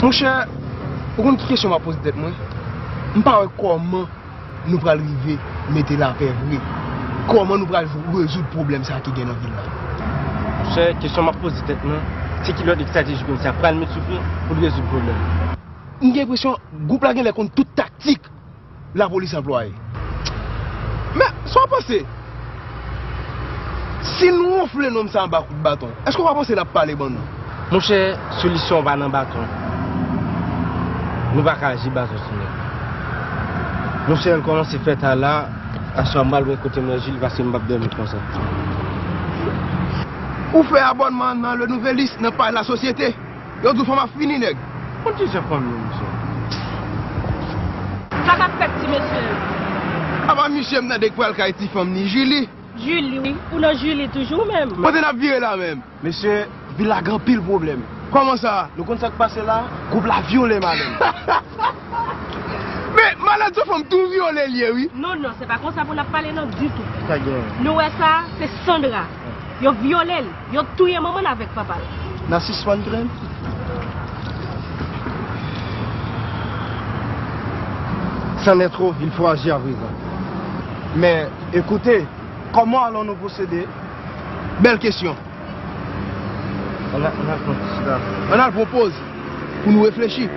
Mon cher, pour une question m'a posé tête moi. Je ne sais pas comment nous allons arriver à mettre la paix vraie. Comment nous allons résoudre le problème ça qui est dans la ville là. Cher, question m'a posé tête moi. C'est qu'il y a des stratégies comme ça, prendre le suffit pour résoudre le problème. J'ai l'impression que le groupe là a contre toute tactique la police emploie. Mais, soit pensé, si nous on fait l'homme sans coup de bâton, est-ce qu'on va penser à parler bon? Mon cher, solution va dans le bâton. Nous ne pouvons pas agir bâton sur nous. Nous sommes commencé à faire là, à ce moment où côté de Gilles, parce que nous ne pouvons pas dormir comme ça. Ou fait abonnement dans le nouvel liste, n'a pas la société. Yo tout femme fini nèg. On dit ça comme monsieur. Ça va faire petit monsieur. Ah bah monsieur m'na dek pour le ti femme ni Julie. Julie, oui. Ou non Julie toujours même. Moi t'es n'a viré là même. Monsieur, il a grand pile problème. Comment ça? Le compte ça qui passe là, couple la violé madame. Mais malade de femme tout violé lié oui. Non non, c'est pas comme ça pour n'a parler non du tout. Ça y est. Nous ça, c'est Sandra. Yo violé, yo touye maman avec papa. Dans 6 graines. C'en est trop, il faut agir à présent. Mais écoutez, comment allons-nous procéder? Belle question. On On le propose pour nous réfléchir.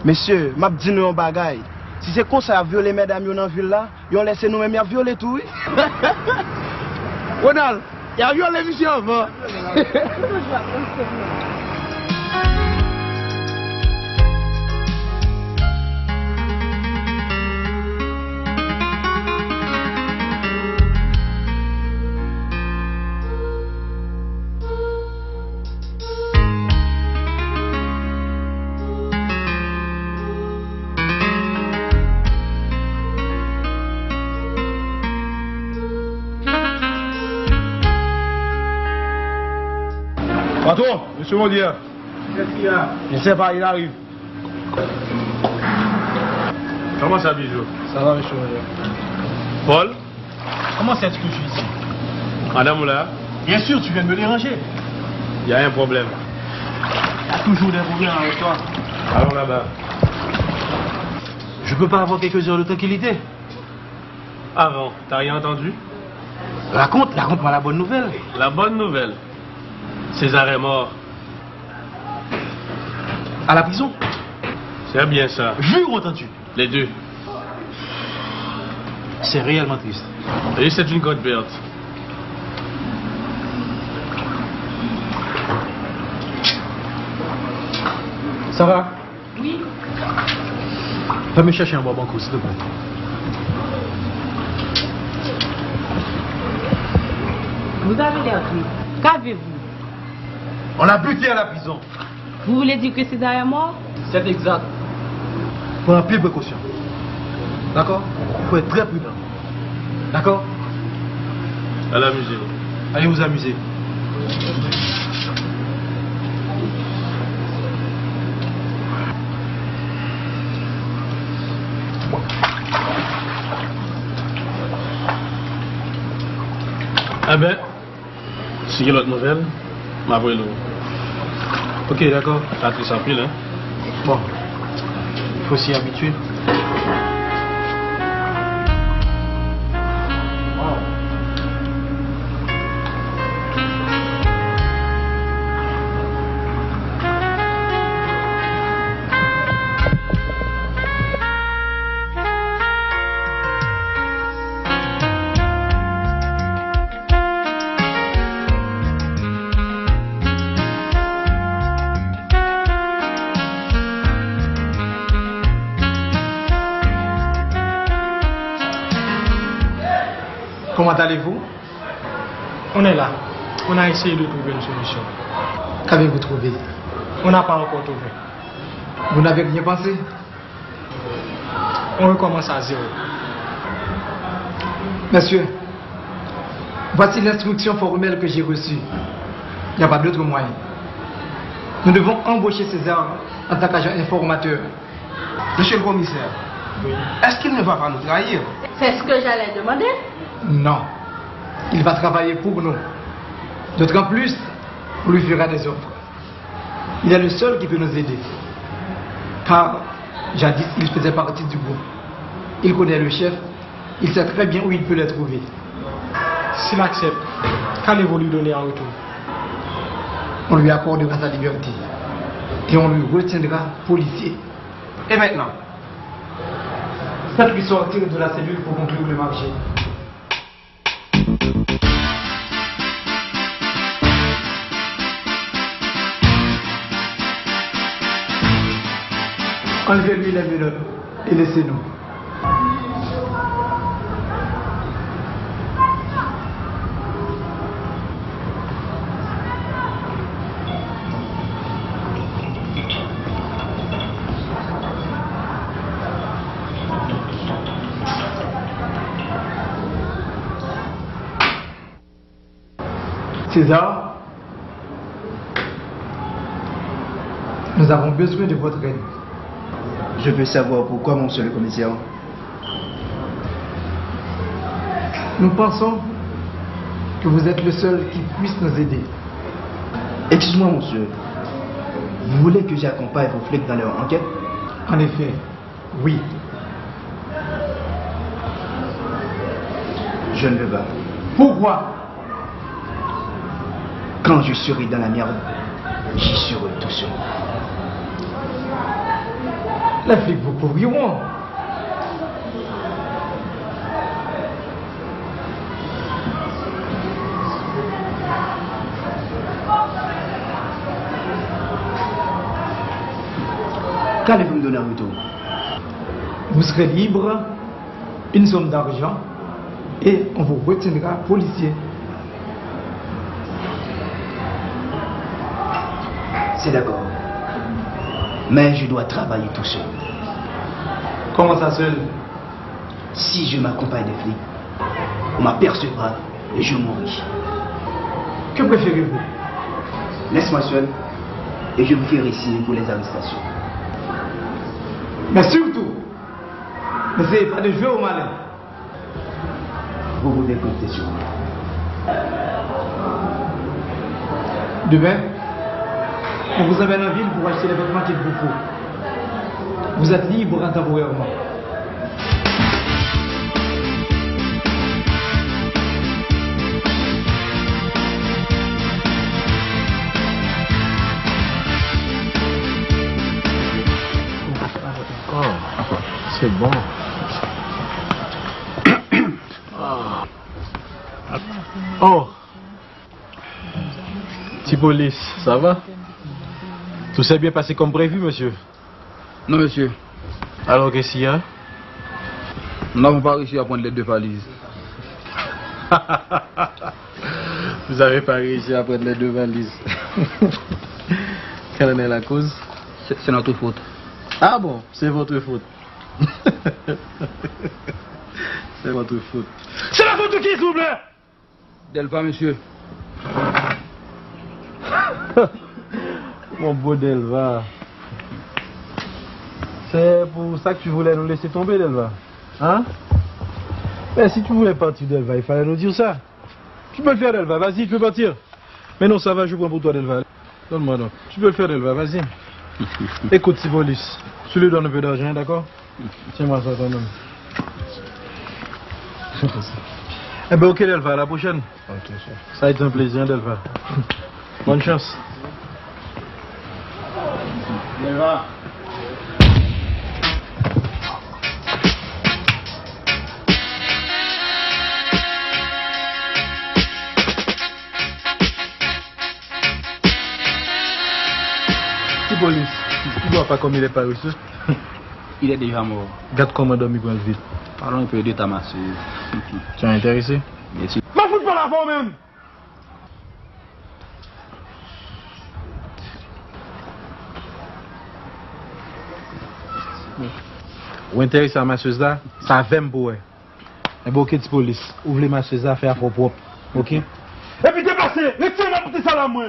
Monsieur, m'a dit nous un bagay. Si c'est comme ça à violer mesdames dans la ville là, ils ont laissé nous-mêmes à violer tout. Oui? Ronald, il y a violé monsieur avant. Patron, monsieur Maudier. Qu'est-ce qu'il y a? Je ne sais pas, il arrive. Comment ça, Bijou? Ça va, monsieur Maudier. Paul? Comment c'est que je suis ici? Madame Moula? Bien sûr, tu viens de me déranger. Il y a un problème. Il y a toujours des problèmes avec toi. Allons là-bas. Je peux pas avoir quelques heures de tranquillité. Avant, t'as rien entendu? Raconte-moi la bonne nouvelle. La bonne nouvelle. César est mort. À la prison? C'est bien ça. Vu ou entendu? Les deux. C'est réellement triste. Et c'est une grande perte. Ça va? Oui. Va me chercher un bon banco, s'il te plaît. Vous avez l'air triste. Qu'avez-vous? On a buté à la prison. Vous voulez dire que César est mort? C'est exact. Prends un peu de précaution. D'accord? Il faut être très prudent. D'accord? À la musique. Allez vous amuser. Ah ben, si il y a l'autre nouvelle, m'avouez le. Ok, d'accord. T'as pris ça pile, hein? Bon. Il faut s'y habituer. Comment allez-vous? On est là. On a essayé de trouver une solution. Qu'avez-vous trouvé? On n'a pas encore trouvé. Vous n'avez rien pensé? On recommence à zéro. Monsieur, voici l'instruction formelle que j'ai reçue. Il n'y a pas d'autre moyen. Nous devons embaucher César en tant qu'agent informateur. Monsieur le commissaire, est-ce qu'il ne va pas nous trahir? C'est ce que j'allais demander. Non. il va travailler pour nous. D'autant plus, on lui fera des offres. Il est le seul qui peut nous aider. Car, jadis, il faisait partie du groupe. Il connaît le chef, il sait très bien où il peut le trouver. S'il accepte, qu'allez-vous lui donner en retour? On lui accordera sa liberté. Et on lui retiendra policier. Et maintenant, faites-lui sortir de la cellule pour conclure le marché. Enlevez-lui les menottes et laissez-nous. César, nous avons besoin de votre aide. Je veux savoir pourquoi, monsieur le commissaire. Nous pensons que vous êtes le seul qui puisse nous aider. Excuse-moi, monsieur. Vous voulez que j'accompagne vos flics dans leur enquête? En effet, oui. Je ne veux pas. Pourquoi? Quand je serai dans la merde, j'y serai tout seul. Les flics vous couvriront. Qu'allez-vous me donner en retour? Vous serez libre, une somme d'argent, et on vous retiendra policier. C'est d'accord. Mais je dois travailler tout seul. Comment ça seul? Si je m'accompagne des flics, on m'apercevra et je mourrai. Que préférez-vous? Laisse-moi seul et je vous ferai signer pour les arrestations. Mais surtout, n'essayez pas de jouer au malin. Vous pouvez compter sur moi. Demain, on vous amène en ville pour acheter les vêtements qu'il vous faut. Vous êtes libre temporairement. C'est bon. Oh. Petit police, ça va? Tout s'est bien passé comme prévu, monsieur? Non, monsieur. Alors, qu'est-ce qu'il y a? Nous n'avons pas réussi à prendre les deux valises. Vous n'avez pas réussi à prendre les deux valises. Quelle en est la cause? C'est notre faute. Ah bon, c'est votre faute. C'est votre faute. C'est la faute de qui, s'il vous plaît? Delva, monsieur. Mon beau Delva. C'est pour ça que tu voulais nous laisser tomber, Delva. Hein? Mais si tu voulais partir, Delva, il fallait nous dire ça. Tu peux le faire, Delva, vas-y, tu peux partir. Mais non, ça va, je prends pour toi, Delva. Donne-moi donc. Tu peux le faire, Delva, vas-y. Écoute, Sibolis, tu lui donnes un peu d'argent, d'accord? Tiens-moi ça quand même. Eh ben ok, Delva, à la prochaine. Ok, ça a été un plaisir, Delva. Bonne chance. Delva. Police, tu vois pas comme il est pas reçu. Il est déjà mort. Garde comment dormir pour le vide. Parlons un peu de ta masse. Tu es intéressé? Bien sûr. Ma fout pas la forme même! Ou intéressé à ma masseuse là, ça va me pour. Mais bon, ok, de police, ouvre les masseuses là, faire propre. Ok? Et puis dépassez! Laissez-moi pour ça là, moi!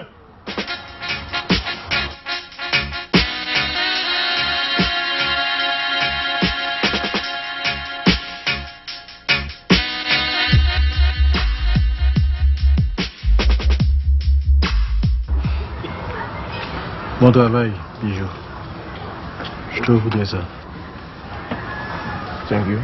Bon travail, Bijou. Je te voudrais ça. Thank you.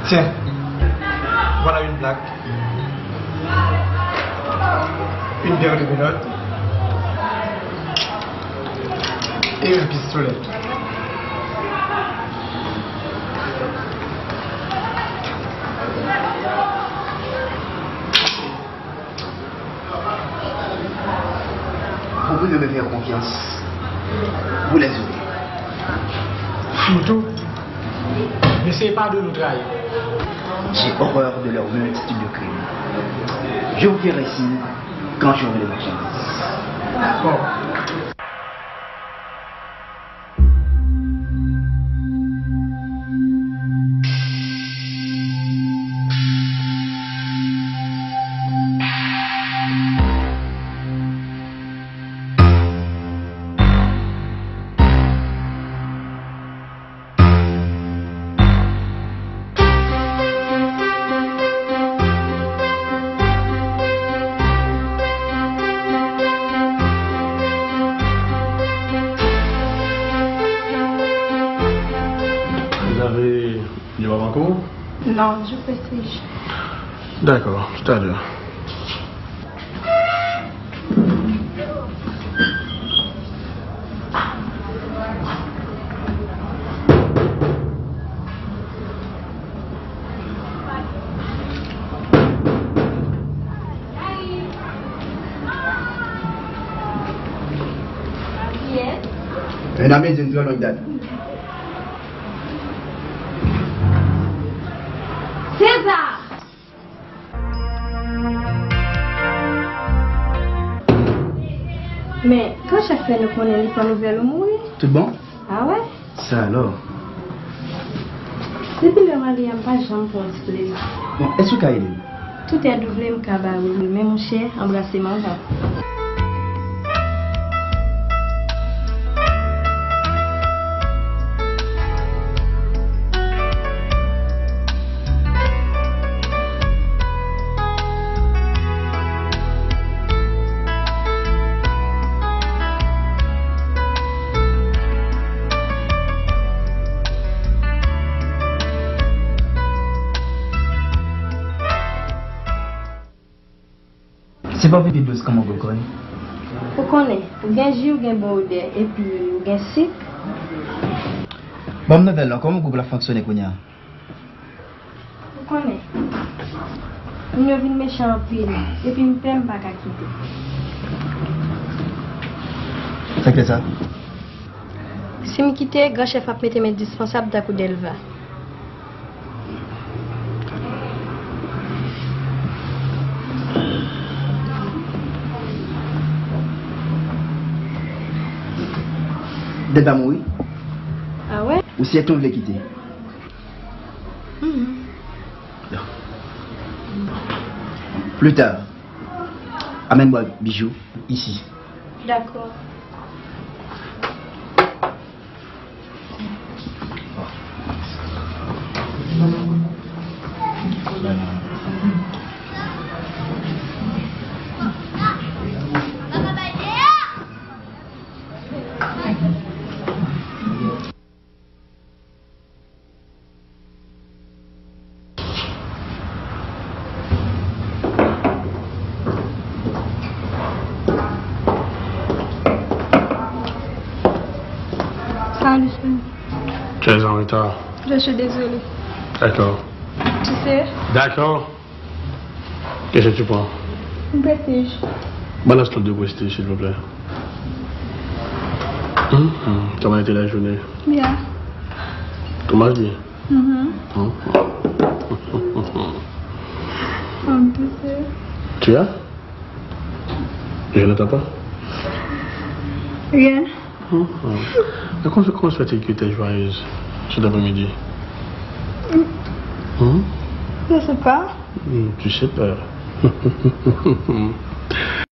Tiens, voilà une plaque, une paire de menottes et un pistolet. Vous pouvez me faire confiance. Vous les aurez. Moutou, n'essayez pas de nous trahir. J'ai horreur de leur multitude de crimes. Je vous ferai signe quand j'aurai les marchandises. Bon. Non, je prestige. D'accord, tout à l'heure. Un ami d'une très longue date. César! Mais quand chaque fois nous connaissons les panneaux vers le mourir. Tout bon? Ah ouais? Ça alors? Depuis le mari, il n'y a pas de jambe pour un petit plaisir. Bon, est-ce que tu Tout est doublé, mon cabaret. Mais mon cher, embrassez-moi. C'est pas petit douce comme on connaît. Vous connaissez, vous gagnez, vous gagnez bon et puis vous gagnez sick. Bon, nouvelle, comment vous pouvez fonctionner, Kounia? Vous connaissez. Vous venez méchant en pile et puis vous ne pouvez pas quitter. C'est que ça? Si je quitte, le grand chef a mis mes dispensables d'un coup d'élevage. D'être à mourir? Ah ouais? Ou si tu veux quitter? Plus tard, amène-moi Bijou ici. D'accord. Tu es en retard. Je suis désolée. D'accord. Tu sais, D'accord. Qu'est-ce que tu prends? une prestige. Balance-toi de prestige, s'il vous plaît. Comment a été la journée? Bien. Tout m'a dit? Tu as? Je n'entends pas. Rien. Comment se fait-il que tu es joyeuse cet après-midi? Je sais pas. Tu sais pas.